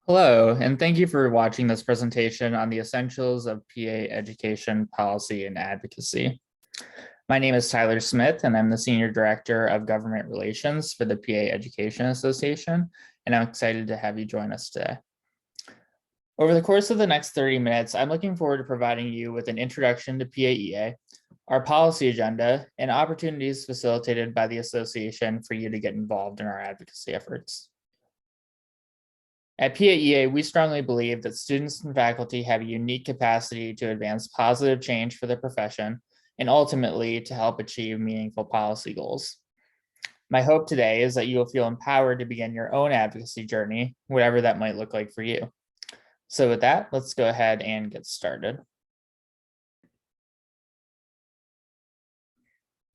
Hello, and thank you for watching this presentation on the essentials of PA education, policy, and advocacy. My name is Tyler Smith, and I'm the Senior Director of Government Relations for the PA Education Association, and I'm excited to have you join us today. Over the course of the next 30 minutes, I'm looking forward to providing you with an introduction to PAEA, our policy agenda, and opportunities facilitated by the association for you to get involved in our advocacy efforts. At PAEA, we strongly believe that students and faculty have a unique capacity to advance positive change for the profession and ultimately to help achieve meaningful policy goals. My hope today is that you will feel empowered to begin your own advocacy journey, whatever that might look like for you. So with that, let's go ahead and get started.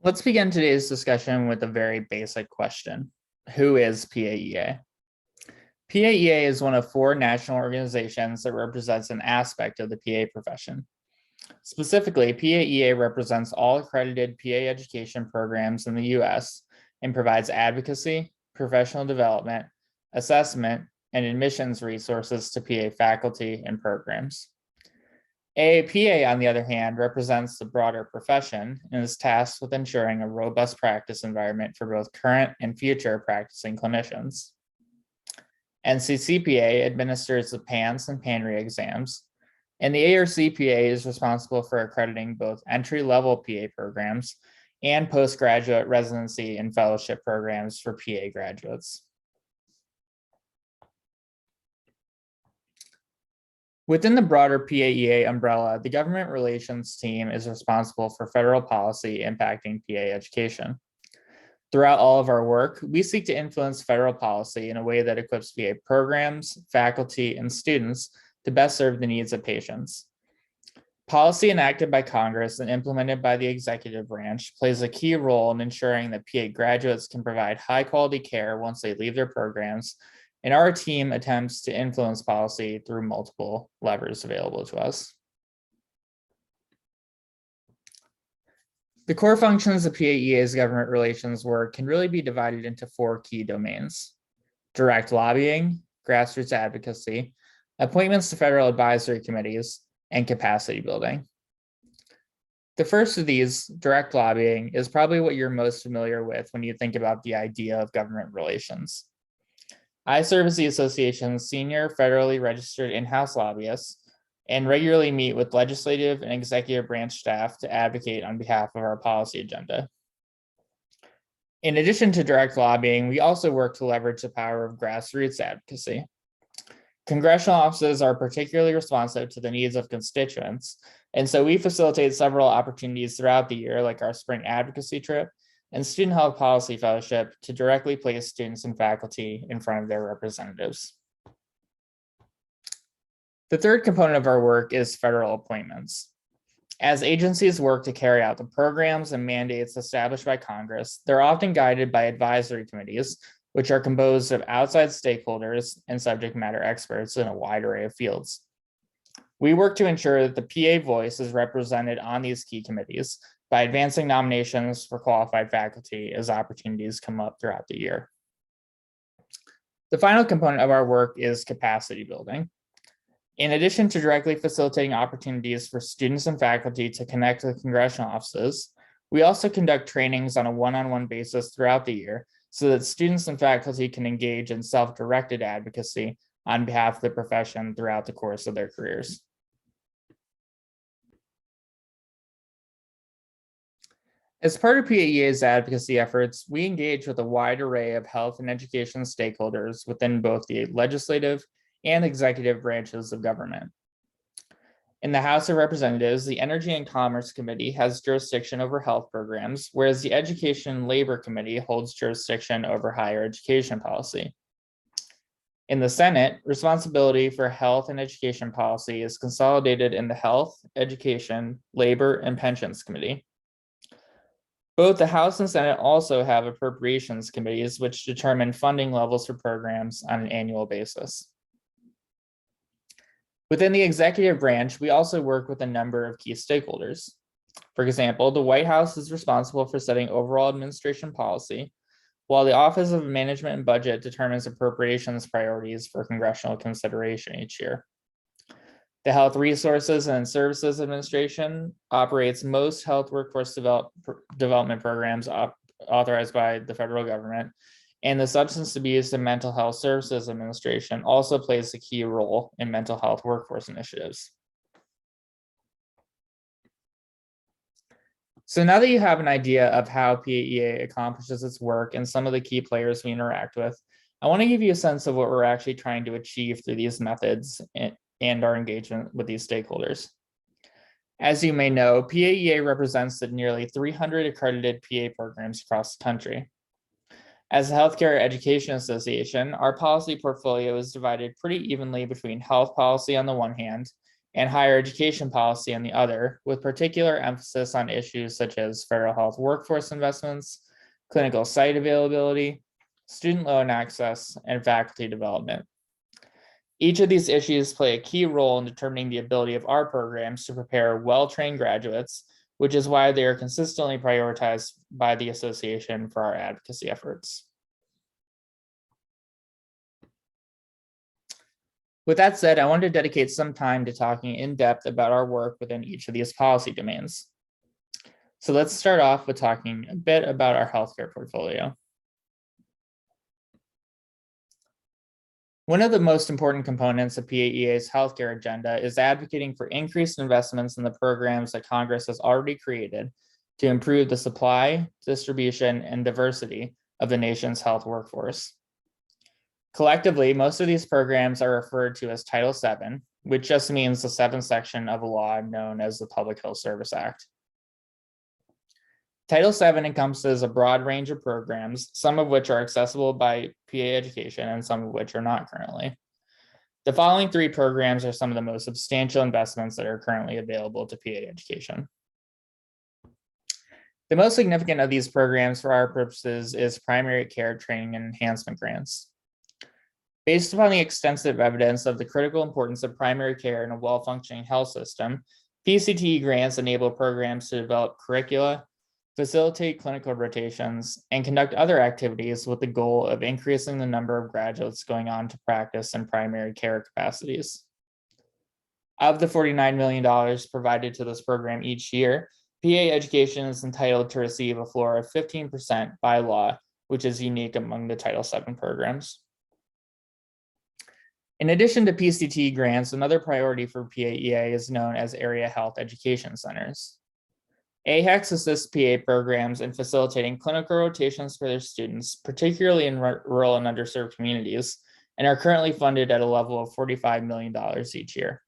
Let's begin today's discussion with a very basic question. Who is PAEA? PAEA is one of 4 national organizations that represents an aspect of the PA profession. Specifically, PAEA represents all accredited PA education programs in the US and provides advocacy, professional development, assessment, and admissions resources to PA faculty and programs. AAPA, on the other hand, represents the broader profession and is tasked with ensuring a robust practice environment for both current and future practicing clinicians. NCCPA administers the PANCE and PANRE exams, and the ARCPA is responsible for accrediting both entry-level PA programs and postgraduate residency and fellowship programs for PA graduates. Within the broader PAEA umbrella, the government relations team is responsible for federal policy impacting PA education. Throughout all of our work, we seek to influence federal policy in a way that equips PA programs, faculty, and students to best serve the needs of patients. Policy enacted by Congress and implemented by the executive branch plays a key role in ensuring that PA graduates can provide high-quality care once they leave their programs, and our team attempts to influence policy through multiple levers available to us. The core functions of PAEA's government relations work can really be divided into 4 key domains: direct lobbying, grassroots advocacy, appointments to federal advisory committees, and capacity building. The first of these, direct lobbying, is probably what you're most familiar with when you think about the idea of government relations. I serve as the association's senior federally registered in-house lobbyist and regularly meet with legislative and executive branch staff to advocate on behalf of our policy agenda. In addition to direct lobbying, we also work to leverage the power of grassroots advocacy. Congressional offices are particularly responsive to the needs of constituents, and so we facilitate several opportunities throughout the year, like our spring advocacy trip and student health policy fellowship, to directly place students and faculty in front of their representatives. The third component of our work is federal appointments. As agencies work to carry out the programs and mandates established by Congress, they're often guided by advisory committees, which are composed of outside stakeholders and subject matter experts in a wide array of fields. We work to ensure that the PA voice is represented on these key committees by advancing nominations for qualified faculty as opportunities come up throughout the year. The final component of our work is capacity building. In addition to directly facilitating opportunities for students and faculty to connect with congressional offices, we also conduct trainings on a one-on-one basis throughout the year so that students and faculty can engage in self-directed advocacy on behalf of the profession throughout the course of their careers. As part of PAEA's advocacy efforts, we engage with a wide array of health and education stakeholders within both the legislative and executive branches of government. In the House of Representatives, the Energy and Commerce Committee has jurisdiction over health programs, whereas the Education and Labor Committee holds jurisdiction over higher education policy. In the Senate, responsibility for health and education policy is consolidated in the Health, Education, Labor, and Pensions Committee. Both the House and Senate also have appropriations committees, which determine funding levels for programs on an annual basis. Within the executive branch, we also work with a number of key stakeholders. For example, the White House is responsible for setting overall administration policy, while the Office of Management and Budget determines appropriations priorities for congressional consideration each year. The Health Resources and Services Administration operates most health workforce development programs authorized by the federal government, and the Substance Abuse and Mental Health Services Administration also plays a key role in mental health workforce initiatives. So now that you have an idea of how PAEA accomplishes its work and some of the key players we interact with, I want to give you a sense of what we're actually trying to achieve through these methods and our engagement with these stakeholders. As you may know, PAEA represents the nearly 300 accredited PA programs across the country. As a healthcare education association, our policy portfolio is divided pretty evenly between health policy on the one hand and higher education policy on the other, with particular emphasis on issues such as federal health workforce investments, clinical site availability, student loan access, and faculty development. Each of these issues play a key role in determining the ability of our programs to prepare well-trained graduates, which is why they are consistently prioritized by the association for our advocacy efforts. With that said, I wanted to dedicate some time to talking in depth about our work within each of these policy domains. So let's start off with talking a bit about our healthcare portfolio. One of the most important components of PAEA's healthcare agenda is advocating for increased investments in the programs that Congress has already created to improve the supply, distribution, and diversity of the nation's health workforce. Collectively, most of these programs are referred to as Title VII, which just means the seventh section of a law known as the Public Health Service Act. Title VII encompasses a broad range of programs, some of which are accessible by PA education and some of which are not currently. The following three programs are some of the most substantial investments that are currently available to PA education. The most significant of these programs for our purposes is primary care training and enhancement grants. Based upon the extensive evidence of the critical importance of primary care in a well-functioning health system, PCT grants enable programs to develop curricula, facilitate clinical rotations, and conduct other activities with the goal of increasing the number of graduates going on to practice in primary care capacities. Of the $49 million provided to this program each year, PA education is entitled to receive a floor of 15% by law, which is unique among the Title VII programs. In addition to PCT grants, another priority for PAEA is known as Area Health Education Centers. AHECs assist PA programs in facilitating clinical rotations for their students, particularly in rural and underserved communities, and are currently funded at a level of $45 million each year.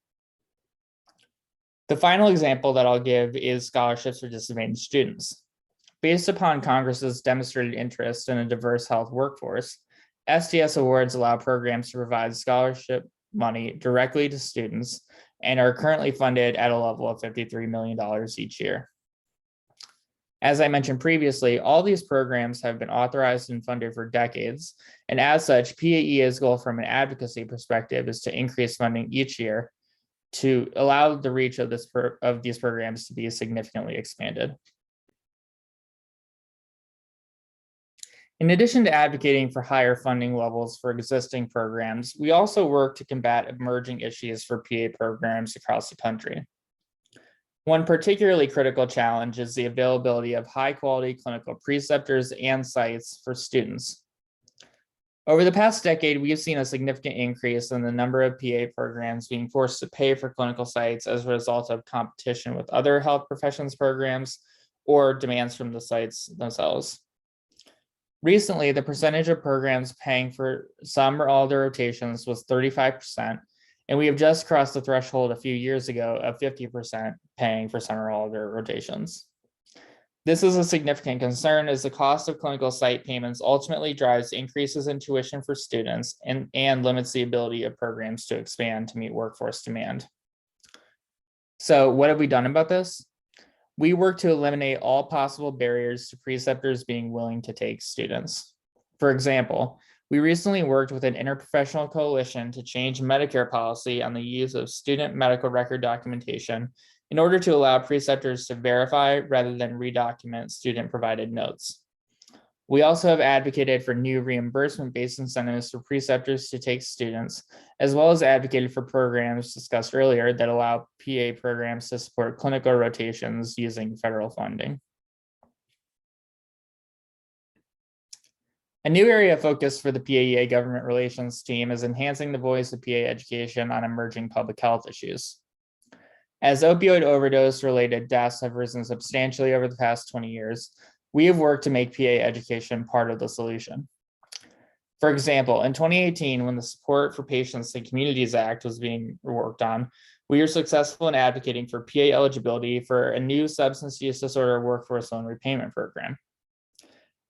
The final example that I'll give is scholarships for disadvantaged students. Based upon Congress's demonstrated interest in a diverse health workforce, STS awards allow programs to provide scholarship money directly to students and are currently funded at a level of $53 million each year. As I mentioned previously, all these programs have been authorized and funded for decades, and as such, PAEA's goal from an advocacy perspective is to increase funding each year to allow the reach of these programs to be significantly expanded. In addition to advocating for higher funding levels for existing programs, we also work to combat emerging issues for PA programs across the country. One particularly critical challenge is the availability of high-quality clinical preceptors and sites for students. Over the past decade, we have seen a significant increase in the number of PA programs being forced to pay for clinical sites as a result of competition with other health professions programs or demands from the sites themselves. Recently, the percentage of programs paying for some or all their rotations was 35%, and we have just crossed the threshold a few years ago of 50% paying for some or all of their rotations. This is a significant concern as the cost of clinical site payments ultimately drives increases in tuition for students and limits the ability of programs to expand to meet workforce demand. So what have we done about this? We work to eliminate all possible barriers to preceptors being willing to take students. For example, we recently worked with an interprofessional coalition to change Medicare policy on the use of student medical record documentation in order to allow preceptors to verify rather than redocument student provided notes. We also have advocated for new reimbursement-based incentives for preceptors to take students, as well as advocated for programs discussed earlier that allow PA programs to support clinical rotations using federal funding. A new area of focus for the PAEA government relations team is enhancing the voice of PA education on emerging public health issues. As opioid overdose-related deaths have risen substantially over the past 20 years, we have worked to make PA education part of the solution. For example, in 2018, when the Support for Patients and Communities Act was being worked on, we were successful in advocating for PA eligibility for a new substance use disorder workforce loan repayment program.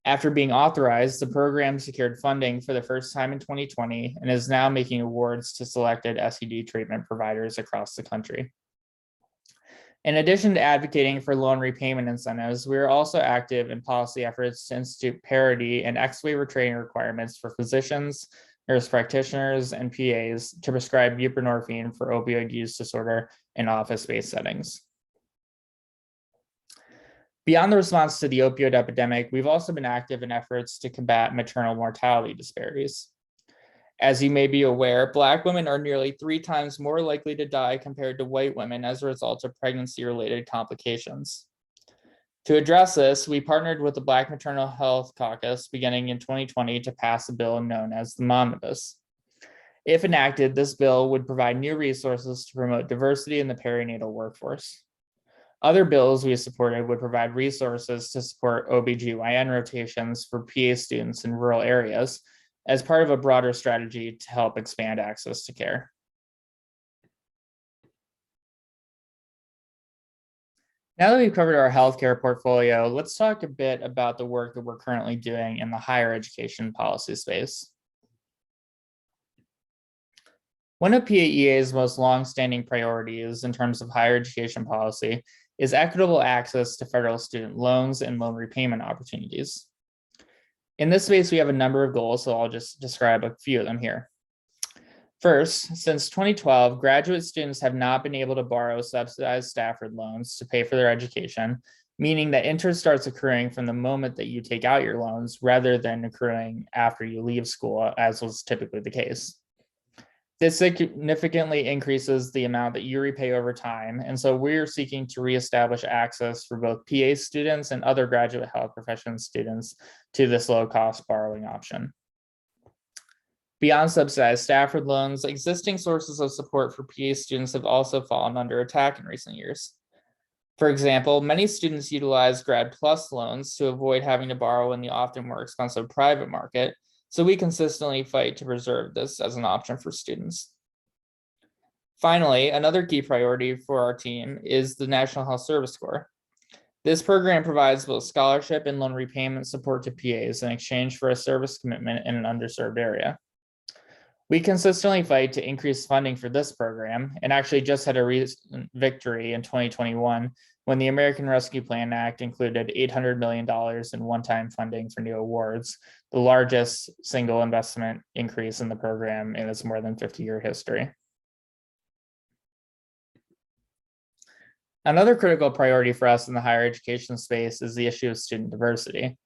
After being authorized, the program secured funding for the first time in 2020 and is now making awards to selected SED treatment providers across the country. In addition to advocating for loan repayment incentives, we are also active in policy efforts to institute parity and ex-waiver training requirements for physicians, nurse practitioners, and PAs to prescribe buprenorphine for opioid use disorder in office-based settings. Beyond the response to the opioid epidemic, we've also been active in efforts to combat maternal mortality disparities. As you may be aware, Black women are nearly 3 times more likely to die compared to white women as a result of pregnancy-related complications. To address this, we partnered with the Black Maternal Health Caucus beginning in 2020 to pass a bill known as the Momnibus. If enacted, this bill would provide new resources to promote diversity in the perinatal workforce. Other bills we supported would provide resources to support OBGYN rotations for PA students in rural areas as part of a broader strategy to help expand access to care. Now that we've covered our healthcare portfolio, let's talk a bit about the work that we're currently doing in the higher education policy space. One of PAEA's most longstanding priorities in terms of higher education policy is equitable access to federal student loans and loan repayment opportunities. In this space, we have a number of goals, so I'll just describe a few of them here. First, since 2012, graduate students have not been able to borrow subsidized Stafford loans to pay for their education, meaning that interest starts accruing from the moment that you take out your loans rather than accruing after you leave school, as was typically the case. This significantly increases the amount that you repay over time, and so we're seeking to reestablish access for both PA students and other graduate health profession students to this low-cost borrowing option. Beyond subsidized Stafford loans, existing sources of support for PA students have also fallen under attack in recent years. For example, many students utilize Grad Plus loans to avoid having to borrow in the often more expensive private market, so we consistently fight to preserve this as an option for students. Finally, another key priority for our team is the National Health Service Corps. This program provides both scholarship and loan repayment support to PAs in exchange for a service commitment in an underserved area. We consistently fight to increase funding for this program and actually just had a recent victory in 2021 when the American Rescue Plan Act included $800 million in one-time funding for new awards, the largest single investment increase in the program in its more than 50-year history. Another critical priority for us in the higher education space is the issue of student diversity.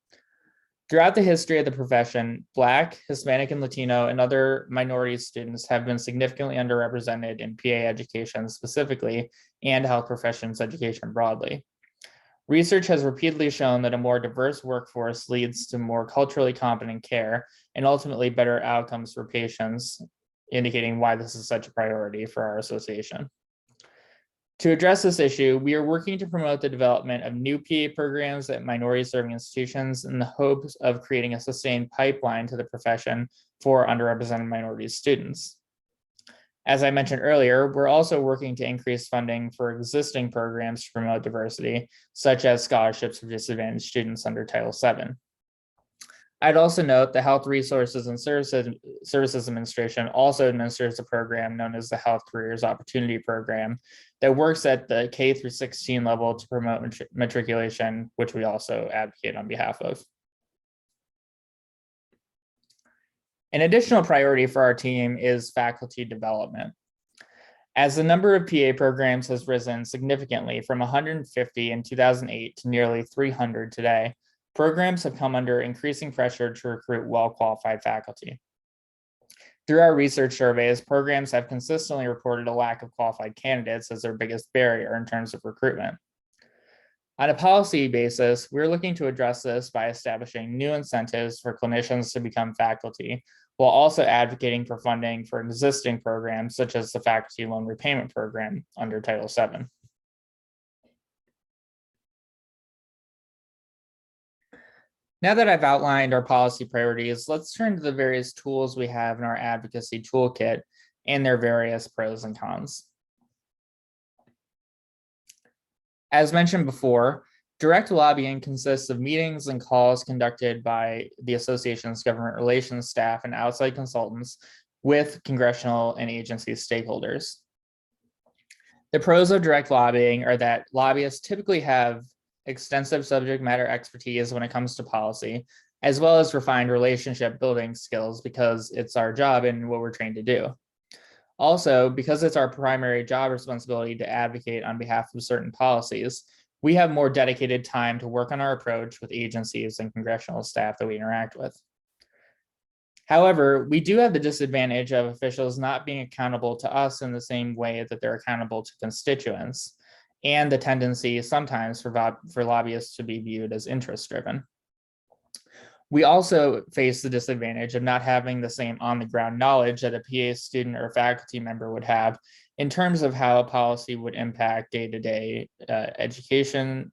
Throughout the history of the profession, Black, Hispanic, and Latino and other minority students have been significantly underrepresented in PA education specifically and health professions education broadly. Research has repeatedly shown that a more diverse workforce leads to more culturally competent care and ultimately better outcomes for patients, indicating why this is such a priority for our association. To address this issue, we are working to promote the development of new PA programs at minority-serving institutions in the hopes of creating a sustained pipeline to the profession for underrepresented minority students. As I mentioned earlier, we're also working to increase funding for existing programs to promote diversity, such as scholarships for disadvantaged students under Title VII. I'd also note the Health Resources and Services Administration also administers a program known as the Health Careers Opportunity Program that works at the K through 16 level to promote matriculation, which we also advocate on behalf of. An additional priority for our team is faculty development. As the number of PA programs has risen significantly from 150 in 2008 to nearly 300 today, programs have come under increasing pressure to recruit well-qualified faculty. Through our research surveys, programs have consistently reported a lack of qualified candidates as their biggest barrier in terms of recruitment. On a policy basis, we're looking to address this by establishing new incentives for clinicians to become faculty, while also advocating for funding for existing programs such as the Faculty Loan Repayment Program under Title VII. Now that I've outlined our policy priorities, let's turn to the various tools we have in our advocacy toolkit and their various pros and cons. As mentioned before, direct lobbying consists of meetings and calls conducted by the association's government relations staff and outside consultants with congressional and agency stakeholders. The pros of direct lobbying are that lobbyists typically have extensive subject matter expertise when it comes to policy, as well as refined relationship building skills because it's our job and what we're trained to do. Also, because it's our primary job responsibility to advocate on behalf of certain policies, we have more dedicated time to work on our approach with agencies and congressional staff that we interact with. However, we do have the disadvantage of officials not being accountable to us in the same way that they're accountable to constituents, and the tendency sometimes for lobbyists to be viewed as interest-driven. We also face the disadvantage of not having the same on-the-ground knowledge that a PA student or faculty member would have in terms of how a policy would impact day-to-day educational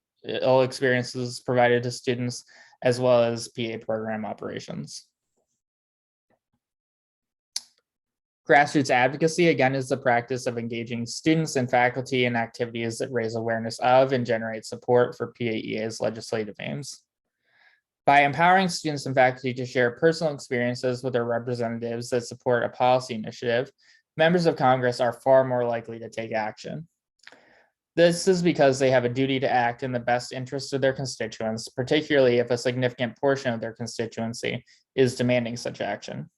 experiences provided to students, as well as PA program operations. Grassroots advocacy, again, is the practice of engaging students and faculty in activities that raise awareness of and generate support for PAEA's legislative aims. By empowering students and faculty to share personal experiences with their representatives that support a policy initiative, members of Congress are far more likely to take action. This is because they have a duty to act in the best interest of their constituents, particularly if a significant portion of their constituency is demanding such action.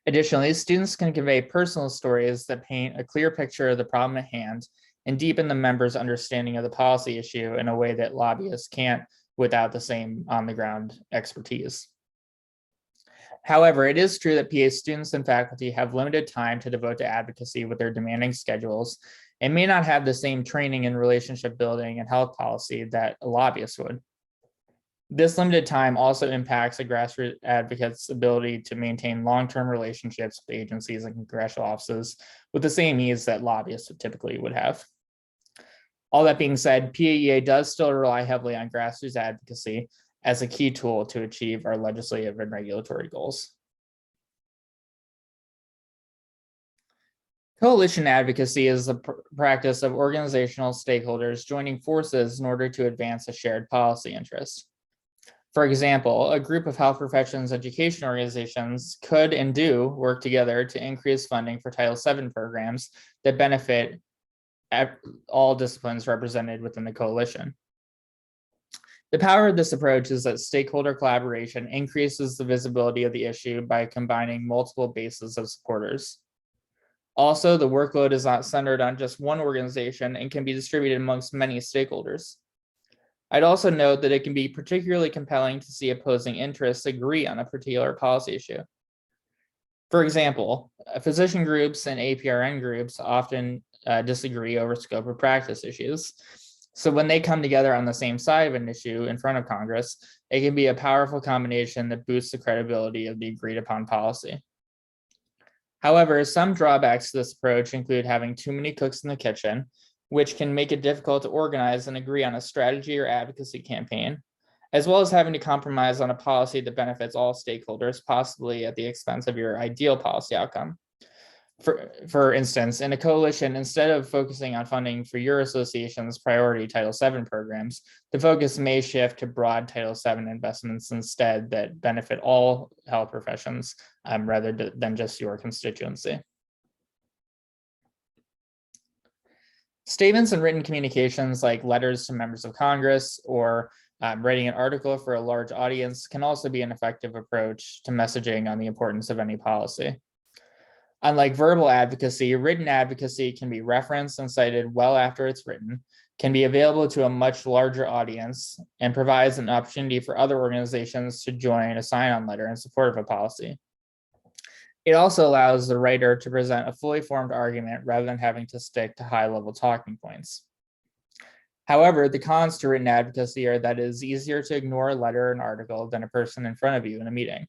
Additionally, students can convey personal stories that paint a clear picture of the problem at hand and deepen the members' understanding of the policy issue in a way that lobbyists can't without the same on-the-ground expertise. However, it is true that PA students and faculty have limited time to devote to advocacy with their demanding schedules and may not have the same training in relationship building and health policy that a lobbyist would. This limited time also impacts a grassroots advocate's ability to maintain long-term relationships with agencies and congressional offices with the same ease that lobbyists typically would have. All that being said, PAEA does still rely heavily on grassroots advocacy as a key tool to achieve our legislative and regulatory goals. Coalition advocacy is the practice of organizational stakeholders joining forces in order to advance a shared policy interest. For example, a group of health professions education organizations could and do work together to increase funding for Title VII programs that benefit all disciplines represented within the coalition. The power of this approach is that stakeholder collaboration increases the visibility of the issue by combining multiple bases of supporters. Also, the workload is not centered on just one organization and can be distributed amongst many stakeholders. I'd also note that it can be particularly compelling to see opposing interests agree on a particular policy issue. For example, physician groups and APRN groups often disagree over scope of practice issues. So when they come together on the same side of an issue in front of Congress, it can be a powerful combination that boosts the credibility of the agreed upon policy. However, some drawbacks to this approach include having too many cooks in the kitchen, which can make it difficult to organize and agree on a strategy or advocacy campaign, as well as having to compromise on a policy that benefits all stakeholders, possibly at the expense of your ideal policy outcome. For instance, in a coalition, instead of focusing on funding for your association's priority Title VII programs, the focus may shift to broad Title VII investments instead that benefit all health professions rather than just your constituency. Statements and written communications like letters to members of Congress or writing an article for a large audience can also be an effective approach to messaging on the importance of any policy. Unlike verbal advocacy, written advocacy can be referenced and cited well after it's written, can be available to a much larger audience, and provides an opportunity for other organizations to join a sign-on letter in support of a policy. It also allows the writer to present a fully formed argument rather than having to stick to high-level talking points. However, the cons to written advocacy are that it is easier to ignore a letter or an article than a person in front of you in a meeting.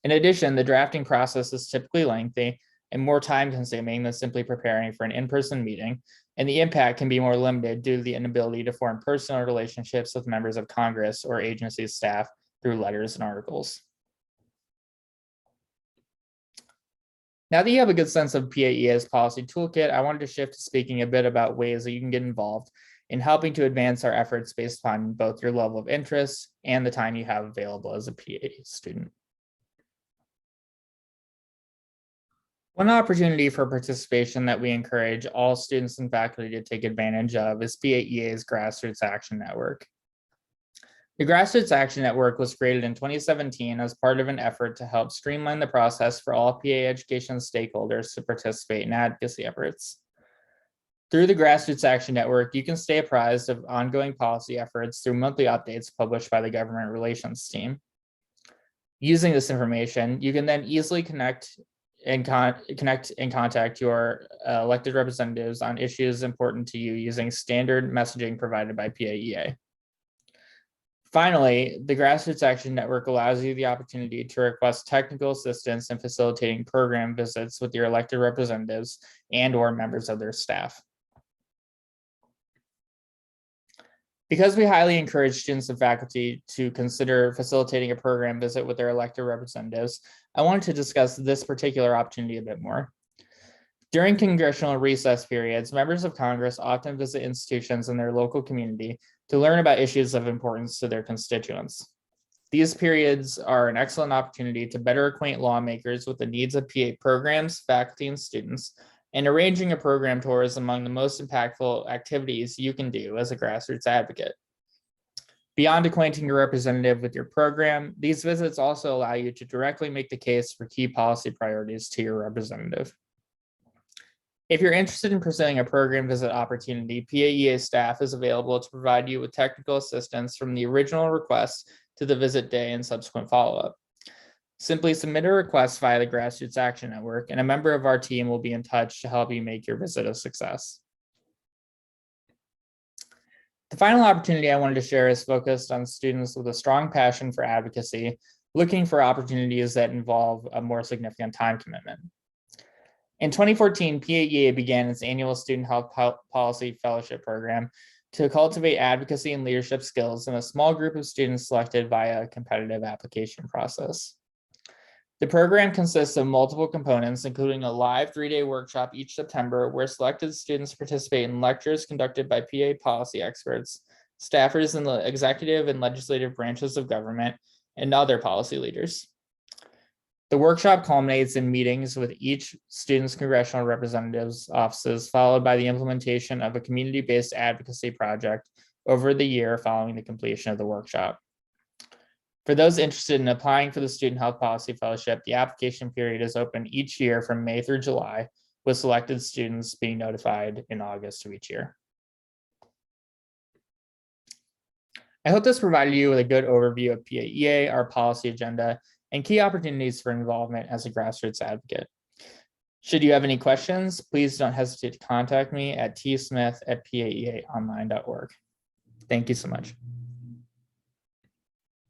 In addition, the drafting process is typically lengthy and more time-consuming than simply preparing for an in-person meeting, and the impact can be more limited due to the inability to form personal relationships with members of Congress or agency staff through letters and articles. Now that you have a good sense of PAEA's policy toolkit, I wanted to shift to speaking a bit about ways that you can get involved in helping to advance our efforts based upon both your level of interest and the time you have available as a PA student. One opportunity for participation that we encourage all students and faculty to take advantage of is PAEA's Grassroots Action Network. The Grassroots Action Network was created in 2017 as part of an effort to help streamline the process for all PA education stakeholders to participate in advocacy efforts. Through the Grassroots Action Network, you can stay apprised of ongoing policy efforts through monthly updates published by the Government Relations team. Using this information, you can then easily connect and contact your elected representatives on issues important to you using standard messaging provided by PAEA. Finally, the Grassroots Action Network allows you the opportunity to request technical assistance in facilitating program visits with your elected representatives and/or members of their staff. Because we highly encourage students and faculty to consider facilitating a program visit with their elected representatives, I wanted to discuss this particular opportunity a bit more. During congressional recess periods, members of Congress often visit institutions in their local community to learn about issues of importance to their constituents. These periods are an excellent opportunity to better acquaint lawmakers with the needs of PA programs, faculty, and students, and arranging a program tour is among the most impactful activities you can do as a grassroots advocate. Beyond acquainting your representative with your program, these visits also allow you to directly make the case for key policy priorities to your representative. If you're interested in pursuing a program visit opportunity, PAEA staff is available to provide you with technical assistance from the original request to the visit day and subsequent follow-up. Simply submit a request via the Grassroots Action Network, and a member of our team will be in touch to help you make your visit a success. The final opportunity I wanted to share is focused on students with a strong passion for advocacy, looking for opportunities that involve a more significant time commitment. In 2014, PAEA began its annual Student Health Policy Fellowship Program to cultivate advocacy and leadership skills in a small group of students selected via a competitive application process. The program consists of multiple components, including a live 3-day workshop each September, where selected students participate in lectures conducted by PA policy experts, staffers in the executive and legislative branches of government, and other policy leaders. The workshop culminates in meetings with each student's congressional representatives' offices, followed by the implementation of a community-based advocacy project over the year following the completion of the workshop. For those interested in applying for the Student Health Policy Fellowship, the application period is open each year from May through July, with selected students being notified in August of each year. I hope this provided you with a good overview of PAEA, our policy agenda, and key opportunities for involvement as a grassroots advocate. Should you have any questions, please don't hesitate to contact me at tsmith@paeaonline.org. Thank you so much.